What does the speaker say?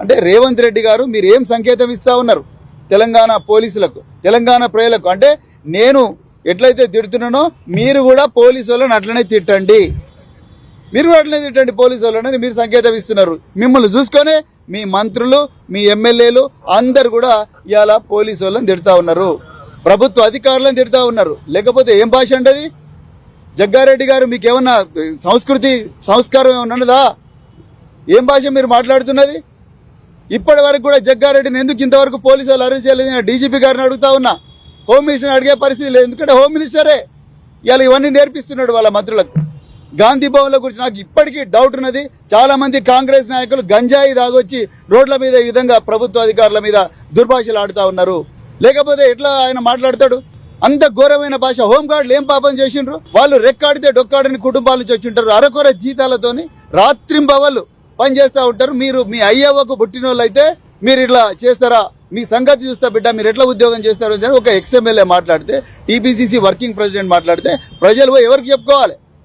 అంటే రేవంత్ రెడ్డి గారు మీరు ఏం సంకేతం ఇస్తా ఉన్నారు తెలంగాణ పోలీసులకు, తెలంగాణ ప్రజలకు? అంటే నేను ఎట్లయితే తిడుతున్నానో మీరు కూడా పోలీసు వాళ్ళని అట్లనే తిట్టండి, మీరు కూడా అట్లనే తిట్టండి పోలీసు వాళ్ళని మీరు సంకేతం ఇస్తున్నారు. మిమ్మల్ని చూసుకొని మీ మంత్రులు, మీ ఎమ్మెల్యేలు అందరు కూడా ఇవాళ పోలీసు వాళ్ళని తిడతా ఉన్నారు, ప్రభుత్వ అధికారులను తిడతా ఉన్నారు. లేకపోతే ఏం భాష అంటది? జగ్గారెడ్డి గారు మీకేమన్నా సంస్కృతి సంస్కారం ఏమన్నా ఉన్నదా? ఏం భాష మీరు మాట్లాడుతున్నది? ఇప్పటి వరకు కూడా జగ్గారెడ్డిని ఎందుకు ఇంతవరకు పోలీసు వాళ్ళు అరెస్ట్ చేయలేదు? డీజీపీ గారిని అడుగుతా ఉన్నా, హోమ్ మినిస్టర్ని అడిగే పరిస్థితి లేదు. ఎందుకంటే హోమ్ మినిస్టరే ఇవాళ ఇవన్నీ నేర్పిస్తున్నాడు వాళ్ళ మంత్రులకు. గాంధీ భవన్ల గురించి నాకు ఇప్పటికీ డౌట్ ఉన్నది. చాలా మంది కాంగ్రెస్ నాయకులు గంజాయి దాగొచ్చి రోడ్ల మీద ఈ విధంగా ప్రభుత్వ అధికారుల మీద దుర్భాషలు ఆడుతా ఉన్నారు. లేకపోతే ఎట్లా ఆయన మాట్లాడతాడు? అంత ఘోరమైన భాష. హోంగార్డులు ఏం పాపం చేసిండ్రు? వాళ్ళు రెక్కాడితే డొక్కాడని కుటుంబాల నుంచి వచ్చి ఉంటారు. అరకొర జీతాలతోని రాత్రింబవళ్ళు పని చేస్తూ ఉంటారు. మీరు మీ అయ్యవ్వకు పుట్టినోళ్ళు అయితే మీరు ఇట్లా చేస్తారా? మీ సంగతి చూస్తా బిడ్డ, మీరు ఎట్లా ఉద్యోగం చేస్తారు అని ఒక ఎక్స్ఎమ్మెల్యే మాట్లాడితే, టీపీసీసీ వర్కింగ్ ప్రెసిడెంట్ మాట్లాడితే ప్రజలు ఎవరికి చెప్పుకోవాలి?